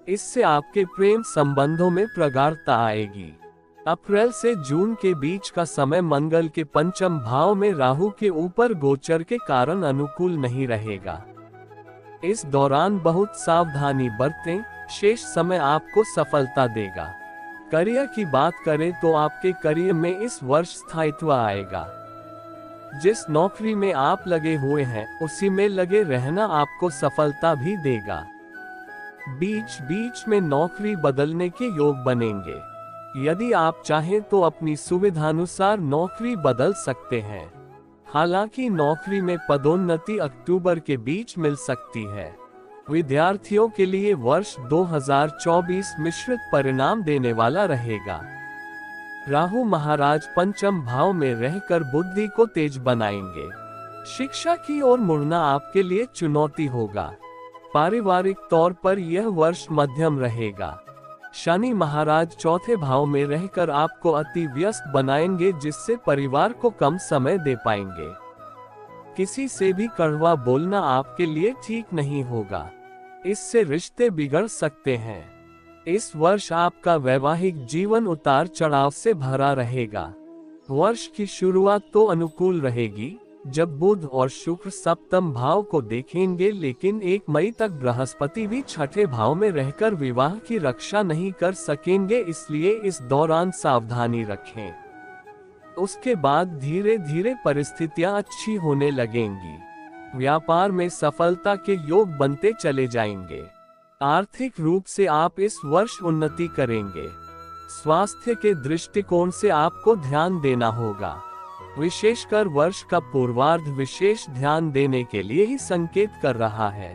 इससे आपके प्रेम संबंधों में प्रगाढ़ता आएगी। अप्रैल से जून के बीच का समय मंगल के पंचम भाव में राहु के ऊपर गोचर के कारण अनुकूल नहीं रहेगा। इस दौरान बहुत सावधानी बरतें, शेष समय आपको सफलता देगा। करियर की बात करें तो आपके करियर में इस वर्ष स्थायित्व आएगा। जिस नौकरी में आप लगे हुए हैं उसी में लगे रहना आपको सफलता भी देगा। बीच बीच में नौकरी बदलने के योग बनेंगे। यदि आप चाहें तो अपनी सुविधानुसार नौकरी बदल सकते हैं। हालांकि नौकरी में पदोन्नति अक्टूबर के बीच मिल सकती है। विद्यार्थियों के लिए वर्ष 2024 मिश्रित परिणाम देने वाला रहेगा। राहु महाराज पंचम भाव में रहकर बुद्धि को तेज बनाएंगे। शिक्षा की ओर मुड़ना आपके लिए चुनौती होगा। पारिवारिक तौर पर यह वर्ष मध्यम रहेगा। शनि महाराज चौथे भाव में रहकर आपको अति व्यस्त बनाएंगे, जिससे परिवार को कम समय दे पाएंगे। किसी से भी कड़वा बोलना आपके लिए ठीक नहीं होगा। इससे रिश्ते बिगड़ सकते हैं। इस वर्ष आपका वैवाहिक जीवन उतार चढ़ाव से भरा रहेगा। वर्ष की शुरुआत तो अनुकूल रहेगी जब बुध और शुक्र सप्तम भाव को देखेंगे, लेकिन 1 मई तक बृहस्पति भी छठे भाव में रहकर विवाह की रक्षा नहीं कर सकेंगे, इसलिए इस दौरान सावधानी रखें। उसके बाद धीरे धीरे परिस्थितियां अच्छी होने लगेंगी। व्यापार में सफलता के योग बनते चले जाएंगे। आर्थिक रूप से आप इस वर्ष उन्नति करेंगे। स्वास्थ्य के दृष्टिकोण से आपको ध्यान देना होगा। विशेषकर वर्ष का पूर्वार्ध विशेष ध्यान देने के लिए ही संकेत कर रहा है।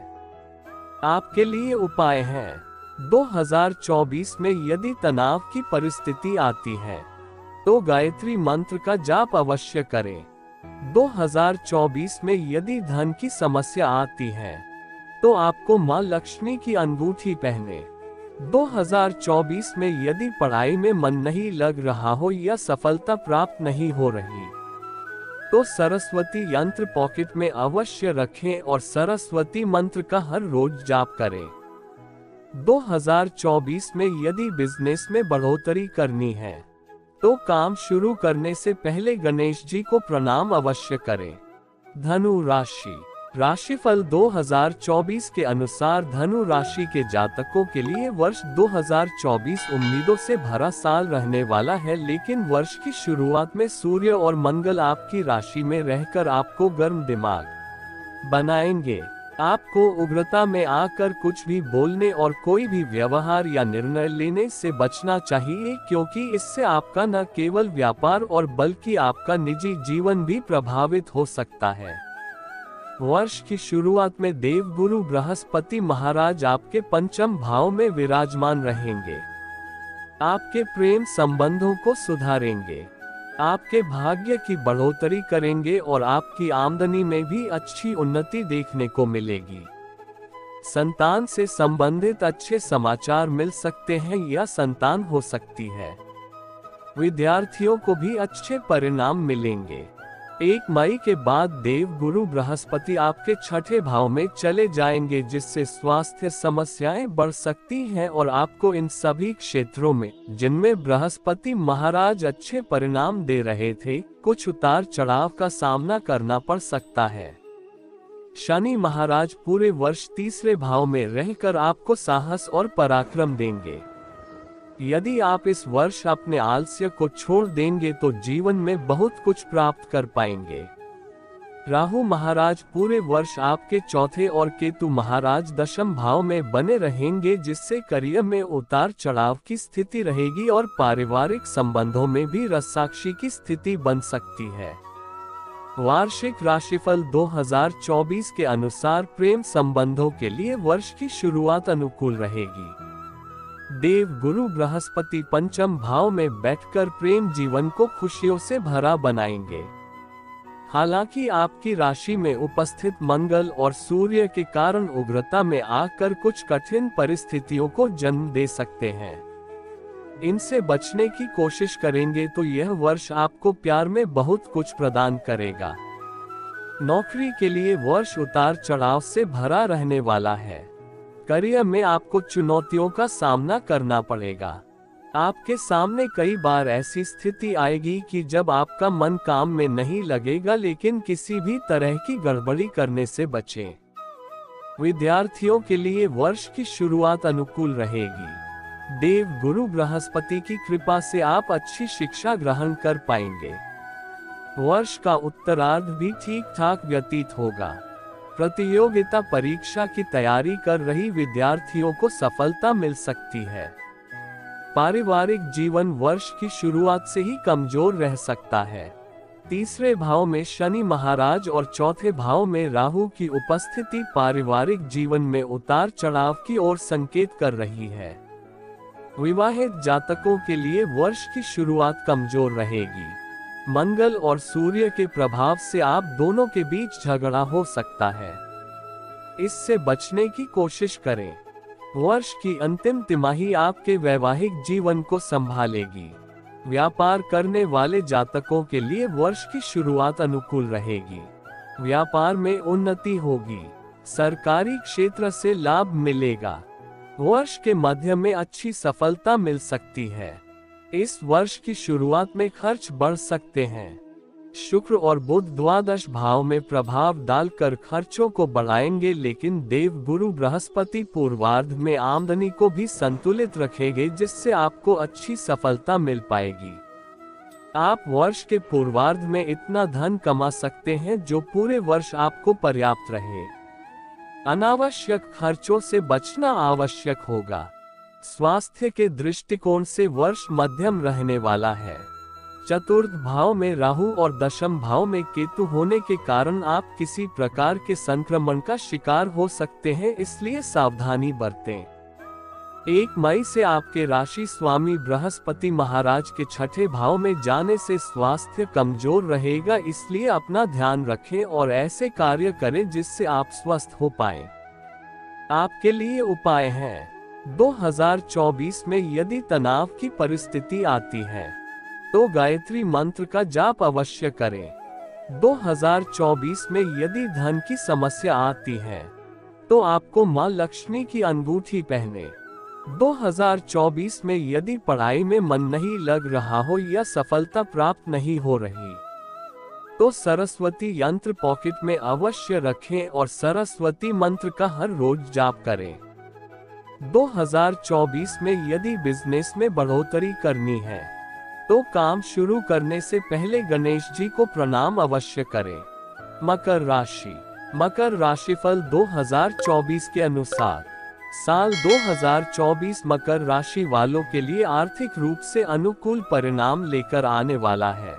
आपके लिए उपाय हैं। 2024 में यदि तनाव की परिस्थिति आती है तो गायत्री मंत्र का जाप अवश्य करें। 2024 में यदि धन की समस्या आती है तो आपको मां लक्ष्मी की अंगूठी पहने। 2024 में यदि पढ़ाई में मन नहीं लग रहा हो या सफलता प्राप्त नहीं हो रही तो सरस्वती यंत्र पॉकेट में अवश्य रखें और सरस्वती मंत्र का हर रोज जाप करें। 2024 में यदि बिजनेस में बढ़ोतरी करनी है तो काम शुरू करने से पहले गणेश जी को प्रणाम अवश्य करें। धनु राशि। राशिफल 2024 के अनुसार धनु राशि के जातकों के लिए वर्ष 2024 उम्मीदों से भरा साल रहने वाला है, लेकिन वर्ष की शुरुआत में सूर्य और मंगल आपकी राशि में रहकर आपको गर्म दिमाग बनाएंगे। आपको उग्रता में आकर कुछ भी बोलने और कोई भी व्यवहार या निर्णय लेने से बचना चाहिए, क्योंकि इससे आपका न केवल व्यापार और बल्कि आपका निजी जीवन भी प्रभावित हो सकता है। वर्ष की शुरुआत में देवगुरु बृहस्पति महाराज आपके पंचम भाव में विराजमान रहेंगे। आपके प्रेम संबंधों को सुधारेंगे, आपके भाग्य की बढ़ोतरी करेंगे और आपकी आमदनी में भी अच्छी उन्नति देखने को मिलेगी। संतान से संबंधित अच्छे समाचार मिल सकते हैं या संतान हो सकती है। विद्यार्थियों को भी अच्छे परिणाम मिलेंगे। 1 मई के बाद देवगुरु बृहस्पति आपके छठे भाव में चले जाएंगे, जिससे स्वास्थ्य समस्याएं बढ़ सकती हैं और आपको इन सभी क्षेत्रों में जिनमें बृहस्पति महाराज अच्छे परिणाम दे रहे थे, कुछ उतार चढ़ाव का सामना करना पड़ सकता है। शनि महाराज पूरे वर्ष तीसरे भाव में रहकर आपको साहस और पराक्रम देंगे। यदि आप इस वर्ष अपने आलस्य को छोड़ देंगे तो जीवन में बहुत कुछ प्राप्त कर पाएंगे। राहु महाराज पूरे वर्ष आपके चौथे और केतु महाराज दशम भाव में बने रहेंगे, जिससे करियर में उतार चढ़ाव की स्थिति रहेगी और पारिवारिक संबंधों में भी रसाक्षी की स्थिति बन सकती है। वार्षिक राशिफल 2024 के अनुसार प्रेम संबंधों के लिए वर्ष की शुरुआत अनुकूल रहेगी। देवगुरु बृहस्पति पंचम भाव में बैठकर प्रेम जीवन को खुशियों से भरा बनाएंगे। हालांकि आपकी राशि में उपस्थित मंगल और सूर्य के कारण उग्रता में आकर कुछ कठिन परिस्थितियों को जन्म दे सकते हैं। इनसे बचने की कोशिश करेंगे तो यह वर्ष आपको प्यार में बहुत कुछ प्रदान करेगा। नौकरी के लिए वर्ष उतार चढ़ाव से भरा रहने वाला है। करियर में आपको चुनौतियों का सामना करना पड़ेगा। आपके सामने कई बार ऐसी स्थिति आएगी कि जब आपका मन काम में नहीं लगेगा, लेकिन किसी भी तरह की गड़बड़ी करने से बचें। विद्यार्थियों के लिए वर्ष की शुरुआत अनुकूल रहेगी। देव गुरु बृहस्पति की कृपा से आप अच्छी शिक्षा ग्रहण कर पाएंगे। वर्ष का उत्तरार्ध भी ठीक ठाक व्यतीत होगा। प्रतियोगिता परीक्षा की तैयारी कर रही विद्यार्थियों को सफलता मिल सकती है। पारिवारिक जीवन वर्ष की शुरुआत से ही कमजोर रह सकता है। तीसरे भाव में शनि महाराज और चौथे भाव में राहु की उपस्थिति पारिवारिक जीवन में उतार चढ़ाव की ओर संकेत कर रही है। विवाहित जातकों के लिए वर्ष की शुरुआत कमजोर रहेगी। मंगल और सूर्य के प्रभाव से आप दोनों के बीच झगड़ा हो सकता है। इससे बचने की कोशिश करें। वर्ष की अंतिम तिमाही आपके वैवाहिक जीवन को संभालेगी। व्यापार करने वाले जातकों के लिए वर्ष की शुरुआत अनुकूल रहेगी। व्यापार में उन्नति होगी। सरकारी क्षेत्र से लाभ मिलेगा। वर्ष के मध्य में अच्छी सफलता मिल सकती है। इस वर्ष की शुरुआत में खर्च बढ़ सकते हैं। शुक्र और बुध द्वादश भाव में प्रभाव डालकर खर्चों को बढ़ाएंगे, लेकिन देव गुरु बृहस्पति पूर्वार्ध में आमदनी को भी संतुलित रखेंगे, जिससे आपको अच्छी सफलता मिल पाएगी। आप वर्ष के पूर्वार्ध में इतना धन कमा सकते हैं जो पूरे वर्ष आपको पर्याप्त रहे। अनावश्यक खर्चों से बचना आवश्यक होगा। स्वास्थ्य के दृष्टिकोण से वर्ष मध्यम रहने वाला है। चतुर्थ भाव में राहु और दशम भाव में केतु होने के कारण आप किसी प्रकार के संक्रमण का शिकार हो सकते हैं, इसलिए सावधानी बरतें। 1 मई से आपके राशि स्वामी बृहस्पति महाराज के छठे भाव में जाने से स्वास्थ्य कमजोर रहेगा, इसलिए अपना ध्यान रखें और ऐसे कार्य करें जिससे आप स्वस्थ हो पाएं। आपके लिए उपाय हैं। 2024 में यदि तनाव की परिस्थिति आती है तो गायत्री मंत्र का जाप अवश्य करें। 2024 में यदि धन की समस्या आती है तो आपको मां लक्ष्मी की अंगूठी पहने। 2024 में यदि पढ़ाई में मन नहीं लग रहा हो या सफलता प्राप्त नहीं हो रही तो सरस्वती यंत्र पॉकेट में अवश्य रखें और सरस्वती मंत्र का हर रोज जाप करें। 2024 में यदि बिजनेस में बढ़ोतरी करनी है तो काम शुरू करने से पहले गणेश जी को प्रणाम अवश्य करें। मकर राशि। मकर राशिफल 2024 के अनुसार साल 2024 मकर राशि वालों के लिए आर्थिक रूप से अनुकूल परिणाम लेकर आने वाला है।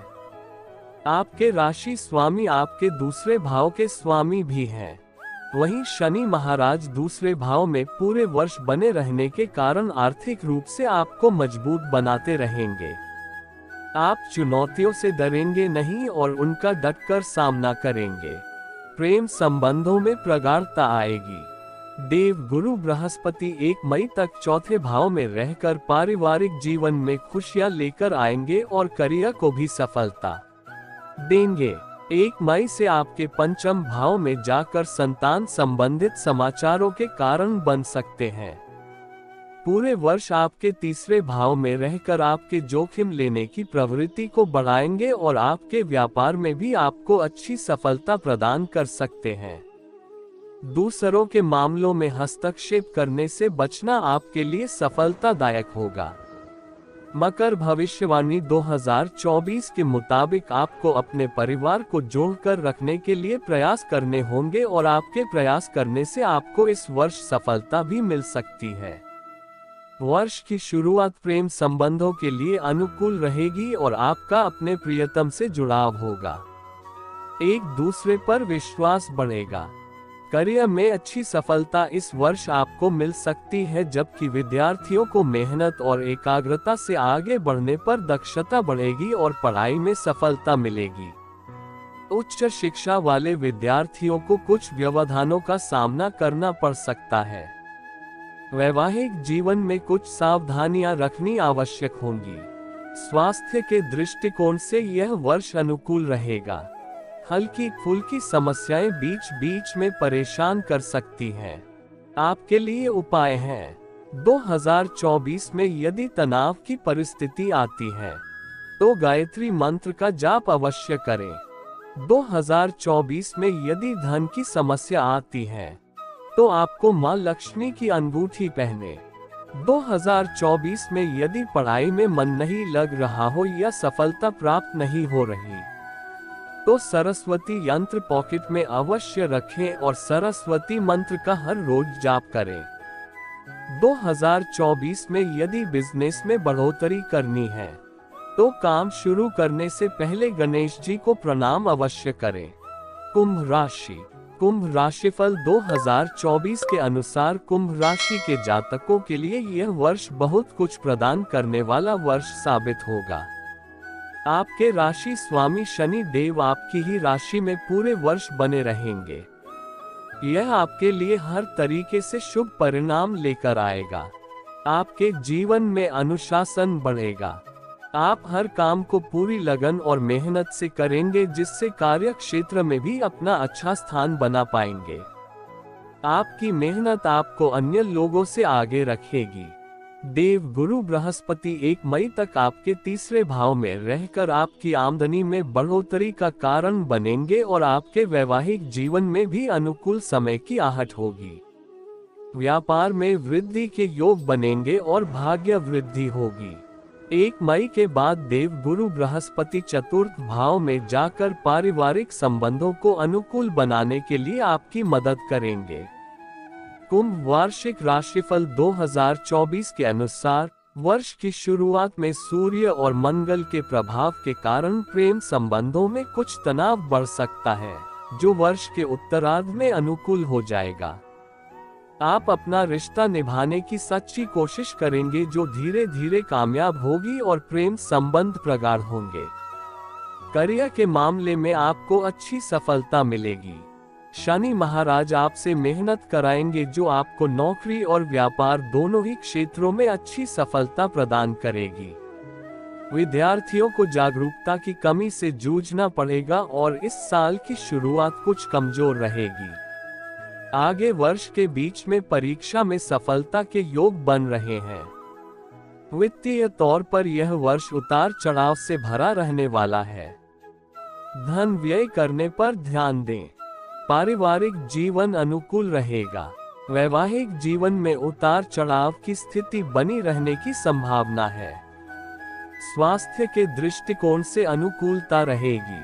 आपके राशि स्वामी आपके दूसरे भाव के स्वामी भी हैं। वहीं शनि महाराज दूसरे भाव में पूरे वर्ष बने रहने के कारण आर्थिक रूप से आपको मजबूत बनाते रहेंगे। आप चुनौतियों से डरेंगे नहीं और उनका डटकर सामना करेंगे। प्रेम संबंधों में प्रगाढ़ता आएगी। देव गुरु बृहस्पति 1 मई तक चौथे भाव में रहकर पारिवारिक जीवन में खुशियां लेकर आएंगे और करियर को भी सफलता देंगे। 1 मई से आपके पंचम भाव में जाकर संतान संबंधित समाचारों के कारण बन सकते हैं। पूरे वर्ष आपके तीसरे भाव में रहकर आपके जोखिम लेने की प्रवृत्ति को बढ़ाएंगे और आपके व्यापार में भी आपको अच्छी सफलता प्रदान कर सकते हैं। दूसरों के मामलों में हस्तक्षेप करने से बचना आपके लिए सफलतादायक होगा। मकर भविष्यवाणी 2024 के मुताबिक आपको अपने परिवार को जोड़कर रखने के लिए प्रयास करने होंगे और आपके प्रयास करने से आपको इस वर्ष सफलता भी मिल सकती है। वर्ष की शुरुआत प्रेम संबंधों के लिए अनुकूल रहेगी और आपका अपने प्रियतम से जुड़ाव होगा। एक दूसरे पर विश्वास बढ़ेगा। करियर में अच्छी सफलता इस वर्ष आपको मिल सकती है, जबकि विद्यार्थियों को मेहनत और एकाग्रता से आगे बढ़ने पर दक्षता बढ़ेगी और पढ़ाई में सफलता मिलेगी। उच्च शिक्षा वाले विद्यार्थियों को कुछ व्यवधानों का सामना करना पड़ सकता है। वैवाहिक जीवन में कुछ सावधानियां रखनी आवश्यक होंगी। स्वास्थ्य के दृष्टिकोण से यह वर्ष अनुकूल रहेगा। हल्की फुल्की समस्याएं बीच बीच में परेशान कर सकती हैं। आपके लिए उपाय हैं। 2024 में यदि तनाव की परिस्थिति आती है तो गायत्री मंत्र का जाप अवश्य करें। 2024 में यदि धन की समस्या आती है तो आपको मां लक्ष्मी की अंगूठी पहने। 2024 में यदि पढ़ाई में मन नहीं लग रहा हो या सफलता प्राप्त नहीं हो रही तो सरस्वती यंत्र पॉकेट में अवश्य रखें और सरस्वती मंत्र का हर रोज जाप करें। 2024 में यदि बिजनेस में बढ़ोतरी करनी है तो काम शुरू करने से पहले गणेश जी को प्रणाम अवश्य करें। कुंभ राशिफल 2024 के अनुसार कुंभ राशि के जातकों के लिए यह वर्ष बहुत कुछ प्रदान करने वाला वर्ष साबित होगा। आपके राशि स्वामी शनि देव आपकी ही राशि में पूरे वर्ष बने रहेंगे। यह आपके लिए हर तरीके से शुभ परिणाम लेकर आएगा। आपके जीवन में अनुशासन बढ़ेगा। आप हर काम को पूरी लगन और मेहनत से करेंगे, जिससे कार्य क्षेत्र में भी अपना अच्छा स्थान बना पाएंगे। आपकी मेहनत आपको अन्य लोगों से आगे रखेगी। देव गुरु बृहस्पति 1 मई तक आपके तीसरे भाव में रहकर आपकी आमदनी में बढ़ोतरी का कारण बनेंगे और आपके वैवाहिक जीवन में भी अनुकूल समय की आहट होगी। व्यापार में वृद्धि के योग बनेंगे और भाग्य वृद्धि होगी। 1 मई के बाद देव गुरु बृहस्पति चतुर्थ भाव में जाकर पारिवारिक संबंधों को अनुकूल बनाने के लिए आपकी मदद करेंगे। कुंभ वार्षिक राशिफल 2024 के अनुसार वर्ष की शुरुआत में सूर्य और मंगल के प्रभाव के कारण प्रेम संबंधों में कुछ तनाव बढ़ सकता है, जो वर्ष के उत्तरार्ध में अनुकूल हो जाएगा। आप अपना रिश्ता निभाने की सच्ची कोशिश करेंगे, जो धीरे धीरे कामयाब होगी और प्रेम संबंध प्रगाढ़ होंगे। करियर के मामले में आपको अच्छी सफलता मिलेगी। शनि महाराज आपसे मेहनत कराएंगे, जो आपको नौकरी और व्यापार दोनों ही क्षेत्रों में अच्छी सफलता प्रदान करेगी। विद्यार्थियों को जागरूकता की कमी से जूझना पड़ेगा और इस साल की शुरुआत कुछ कमजोर रहेगी। आगे वर्ष के बीच में परीक्षा में सफलता के योग बन रहे हैं। वित्तीय तौर पर यह वर्ष उतार चढ़ाव से भरा रहने वाला है। धन व्यय करने पर ध्यान दें। पारिवारिक जीवन अनुकूल रहेगा। वैवाहिक जीवन में उतार चढ़ाव की स्थिति बनी रहने की संभावना है। स्वास्थ्य के दृष्टिकोण से अनुकूलता रहेगी।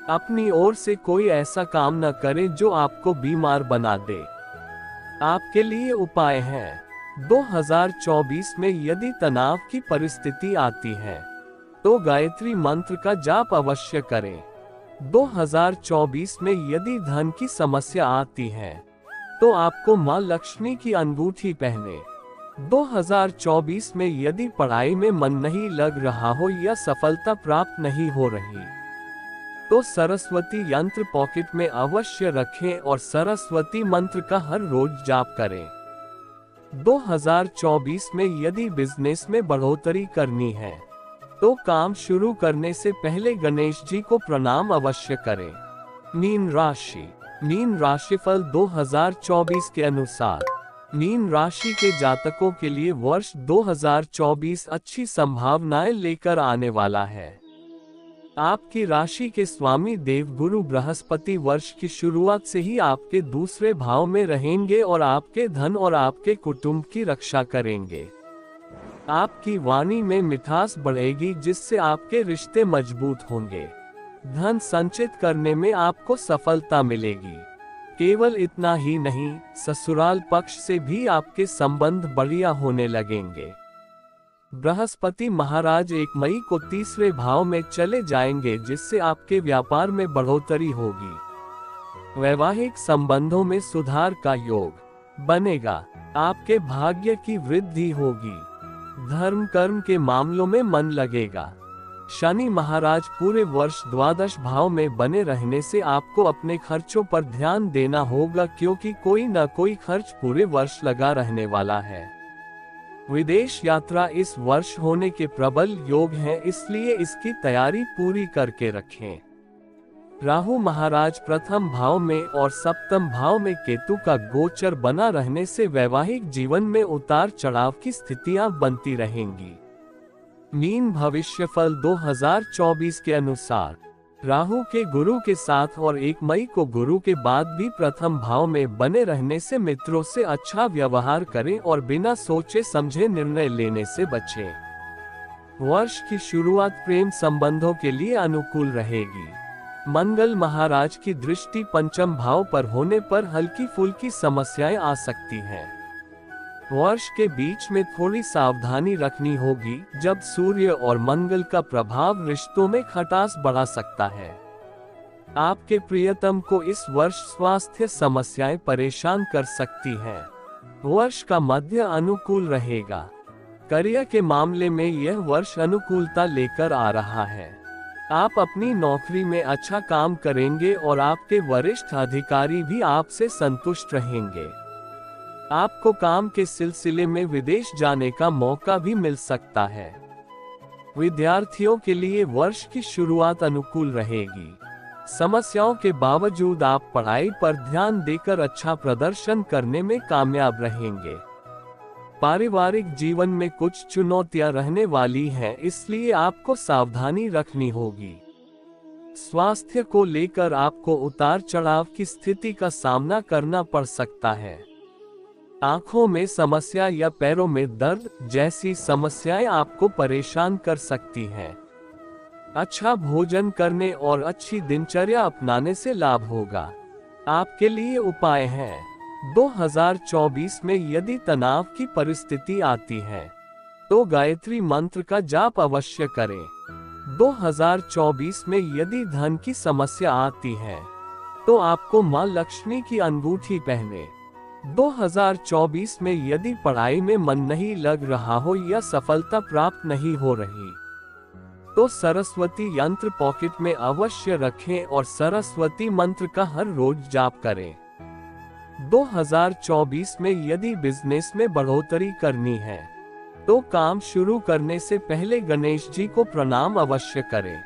अपनी ओर से कोई ऐसा काम न करे जो आपको बीमार बना दे। आपके लिए उपाय हैं। 2024 में यदि तनाव की परिस्थिति आती है तो गायत्री मंत्र का जाप अवश्य करें। 2024 में यदि धन की समस्या आती है तो आपको मां लक्ष्मी की अंगूठी पहने। 2024 में यदि पढ़ाई में मन नहीं लग रहा हो या सफलता प्राप्त नहीं हो रही तो सरस्वती यंत्र पॉकेट में अवश्य रखें और सरस्वती मंत्र का हर रोज जाप करें। 2024 में यदि बिजनेस में बढ़ोतरी करनी है तो काम शुरू करने से पहले गणेश जी को प्रणाम अवश्य करें। मीन राशिफल 2024 के अनुसार मीन राशि के जातकों के लिए वर्ष 2024 अच्छी संभावनाएं लेकर आने वाला है। आपकी राशि के स्वामी देवगुरु बृहस्पति वर्ष की शुरुआत से ही आपके दूसरे भाव में रहेंगे और आपके धन और आपके कुटुंब की रक्षा करेंगे। आपकी वाणी में मिठास बढ़ेगी जिससे आपके रिश्ते मजबूत होंगे। धन संचित करने में आपको सफलता मिलेगी। केवल इतना ही नहीं, ससुराल पक्ष से भी आपके संबंध बढ़िया होने लगेंगे। बृहस्पति महाराज 1 मई को तीसरे भाव में चले जाएंगे जिससे आपके व्यापार में बढ़ोतरी होगी। वैवाहिक संबंधों में सुधार का योग बनेगा। आपके भाग्य की वृद्धि होगी। धर्म कर्म के मामलों में मन लगेगा। शनि महाराज पूरे वर्ष द्वादश भाव में बने रहने से आपको अपने खर्चों पर ध्यान देना होगा क्योंकि कोई न कोई खर्च पूरे वर्ष लगा रहने वाला है। विदेश यात्रा इस वर्ष होने के प्रबल योग हैं, इसलिए इसकी तैयारी पूरी करके रखें। राहु महाराज प्रथम भाव में और सप्तम भाव में केतु का गोचर बना रहने से वैवाहिक जीवन में उतार चढ़ाव की स्थितियां बनती रहेंगी। मीन भविष्यफल 2024 के अनुसार राहु के गुरु के साथ और 1 मई को गुरु के बाद भी प्रथम भाव में बने रहने से मित्रों से अच्छा व्यवहार करें और बिना सोचे समझे निर्णय लेने से बचें। वर्ष की शुरुआत प्रेम संबंधों के लिए अनुकूल रहेगी। मंगल महाराज की दृष्टि पंचम भाव पर होने पर हल्की फुल्की समस्याएं आ सकती हैं। वर्ष के बीच में थोड़ी सावधानी रखनी होगी जब सूर्य और मंगल का प्रभाव रिश्तों में खटास बढ़ा सकता है। आपके प्रियतम को इस वर्ष स्वास्थ्य समस्याएं परेशान कर सकती हैं। वर्ष का मध्य अनुकूल रहेगा। करियर के मामले में यह वर्ष अनुकूलता लेकर आ रहा है। आप अपनी नौकरी में अच्छा काम करेंगे और आपके वरिष्ठ अधिकारी भी आपसे संतुष्ट रहेंगे। आपको काम के सिलसिले में विदेश जाने का मौका भी मिल सकता है। विद्यार्थियों के लिए वर्ष की शुरुआत अनुकूल रहेगी। समस्याओं के बावजूद आप पढ़ाई पर ध्यान देकर अच्छा प्रदर्शन करने में कामयाब रहेंगे। पारिवारिक जीवन में कुछ चुनौतियां रहने वाली हैं, इसलिए आपको सावधानी रखनी होगी। स्वास्थ्य को लेकर आपको उतार चढ़ाव की स्थिति का सामना करना पड़ सकता है। आंखों में समस्या या पैरों में दर्द जैसी समस्याएं आपको परेशान कर सकती हैं। अच्छा भोजन करने और अच्छी दिनचर्या अपनाने से लाभ होगा। आपके लिए उपाय हैं। 2024 में यदि तनाव की परिस्थिति आती है तो गायत्री मंत्र का जाप अवश्य करें। 2024 में यदि धन की समस्या आती है तो आपको मां लक्ष्मी की अंगूठी पहने। 2024 में यदि पढ़ाई में मन नहीं लग रहा हो या सफलता प्राप्त नहीं हो रही तो सरस्वती यंत्र पॉकेट में अवश्य रखें और सरस्वती मंत्र का हर रोज जाप करें। 2024 में यदि बिजनेस में बढ़ोतरी करनी है तो काम शुरू करने से पहले गणेश जी को प्रणाम अवश्य करें।